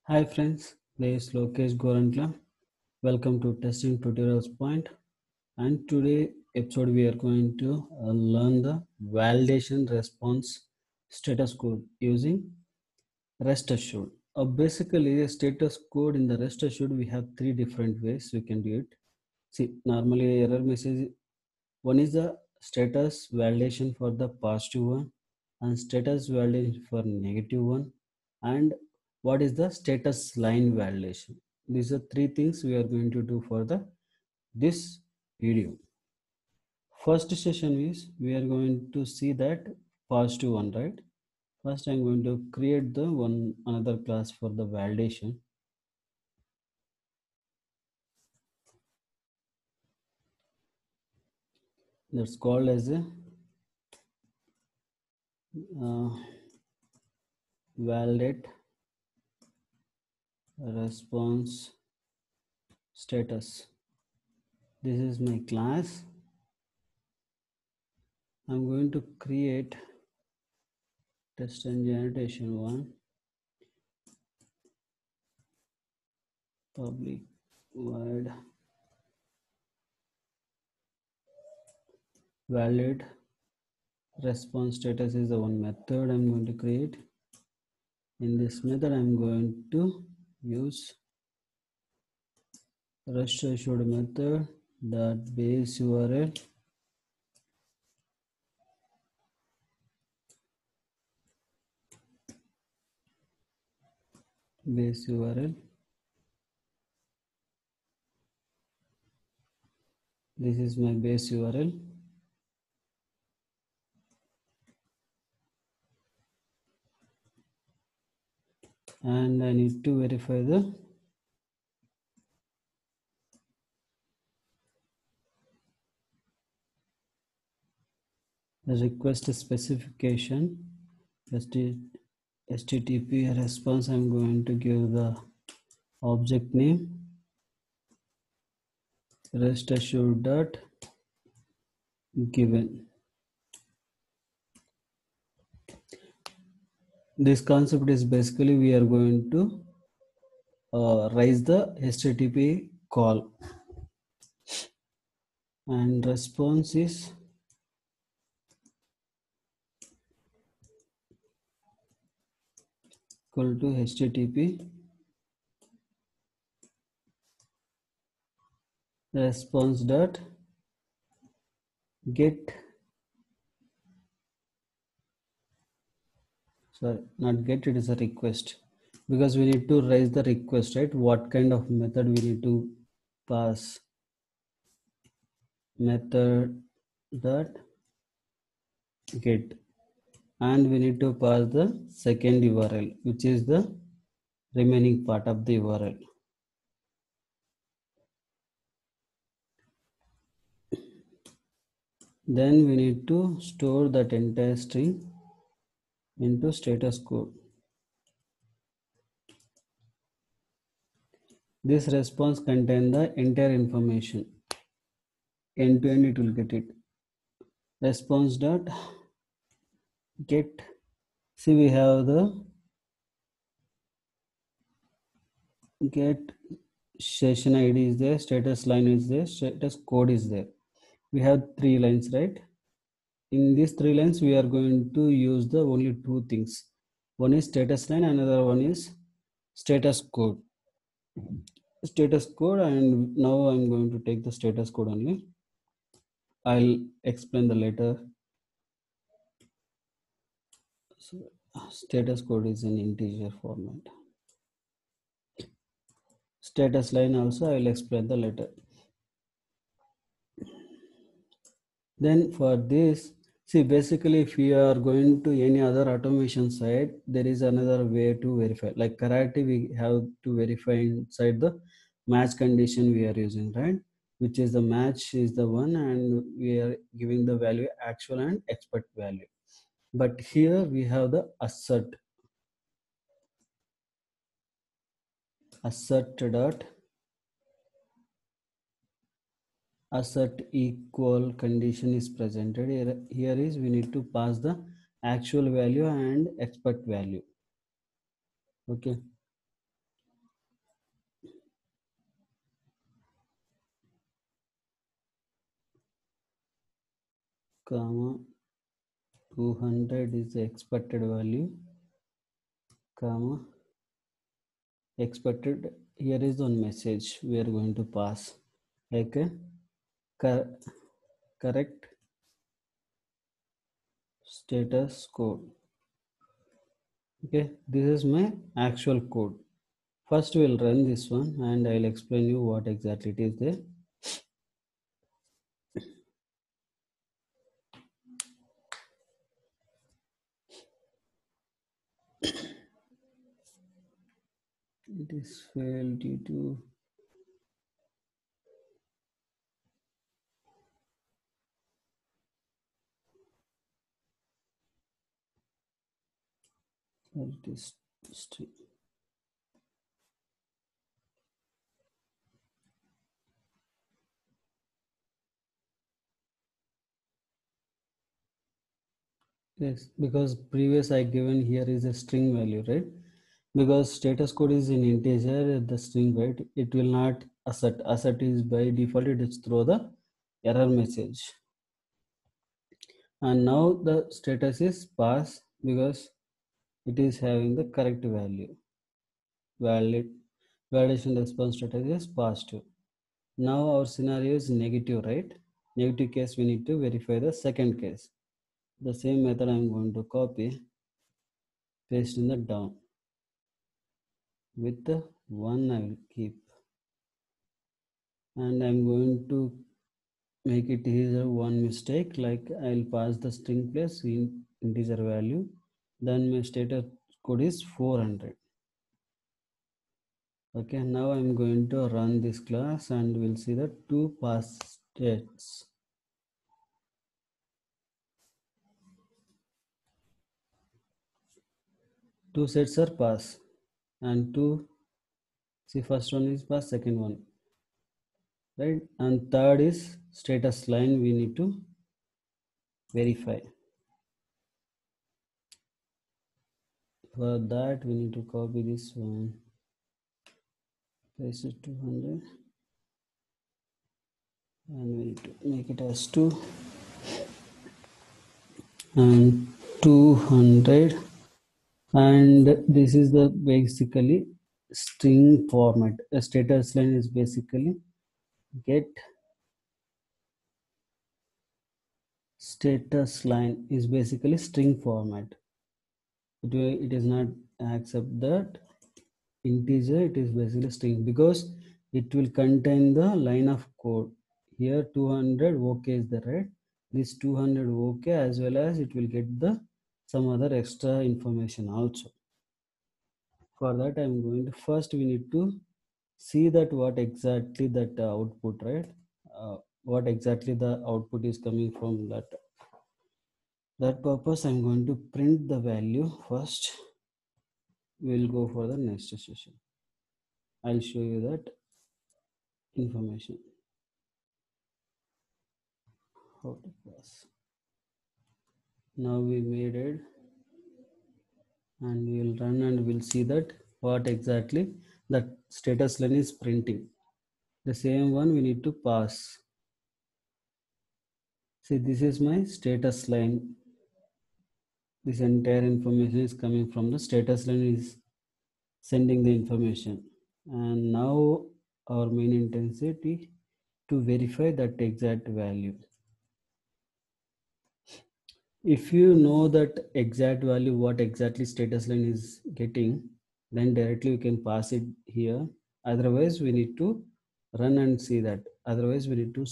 Hi friends, this is Lokesh Gorantla. Welcome to Testing Tutorials Point. And today episode we are going to learn the validation response status code using REST assured. Basically, a status code in the REST assured we have three different ways we can do it. See, normally error message one is the status validation for the positive one and status validation for negative one and what is the status line validation. These are three things we are going to do for the this video. First session is we are going to see that positive one, right? First I'm going to create the one another class for the validation. That's called as a uh, validate response status. This is my class. I'm going to create test and generation one public void valid response status is the one method I'm going to create. In this method I'm going to use rest assured method dot base URL base URL. This is my base URL. And I need to verify the request specification. HTTP response. I'm going to give the object name rest assured dot given. This concept is basically we are going to raise the HTTP call and response is equal to HTTP response dot get, sorry, not get, it is a request because we need to raise the request, right? What kind of method we need to pass? Method dot get, and we need to pass the second URL which is the remaining part of the URL. Then we need to store that entire string into status code. This response contains the entire information. End to end it will get it. Response dot get. See, we have the get session ID is there, status line is there, status code is there. We have three lines, right? In these three lines we are going to use the only two things. One is status line, another one is status code. And now I'm going to take the status code only. I'll explain the later. So, status code is in integer format. Status line also I will explain the later. Then for this, see, basically if we are going to any other automation side, there is another way to verify. Like karate, we have to verify inside the match condition we are using, right? Which is the match is the one, and we are giving the value actual and expect value. But here we have the assert dot assert equal condition is presented. Here is we need to pass the actual value and expect value. Okay. comma 200 is the expected value, comma expected. Here is one message we are going to pass, like a correct status code. Okay, this is my actual code. First we'll run this one and I'll explain you what exactly it is there. It is failed due to this string. Yes, because previous I given here is a string value, right? Because status code is in integer, the string, right? It will not assert. Assert is by default, it is throw the error message. And now the status is pass because it is having the correct value. Validation response status is positive. Now our scenario is negative, right? Negative case, we need to verify the second case. The same method I am going to copy, paste in the down. With the 1 I will keep. And I'm going to make it here one mistake, like I'll pass the string place in integer value. Then my status code is 400. Okay, now I'm going to run this class and we'll see the two pass states. Two sets are pass and two, see, first one is pass, second one, right? And third is status line we need to verify. For that we need to copy this one, paste it 200, and we need to make it as 2 and 200, and this is the basically string format. A status line is basically get status line is basically string format. It is not accept that integer, it is basically string because it will contain the line of code. Here 200 okay is the right, this 200 okay, as well as it will get the some other extra information also. For that I'm going to first we need to see that what exactly that output, right? What exactly the output is coming from that purpose I'm going to print the value first. We'll go for the next session. I'll show you that information how to pass. Now we made it and we'll run and we'll see that what exactly that status line is printing. The same one we need to pass. See, this is my status line. This entire information is coming from the status line is sending the information. And now our main intensity to verify that exact value. If you know that exact value, what exactly status line is getting, then directly you can pass it here. Otherwise we need to run and see that. Otherwise we need to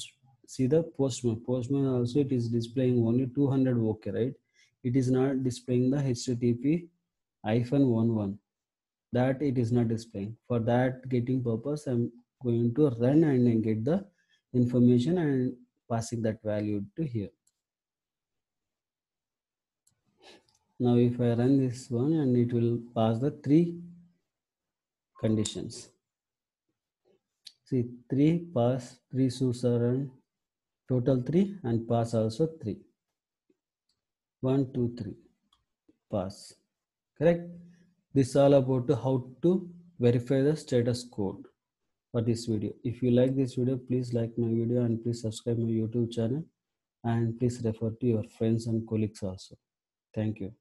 see the postman also. It is displaying only 200 okay, right? It is not displaying the http -11, that it is not displaying. For that getting purpose, I'm going to run and get the information and passing that value to here. Now if I run this one, and it will pass the 3 conditions. See, 3 pass, 3 suits are run, total 3, and pass also 3. 1 2 3 pass. Correct? This is all about how to verify the status code for this video. If you like this video, please like my video and please subscribe my YouTube channel. and please refer to your friends and colleagues also. Thank you.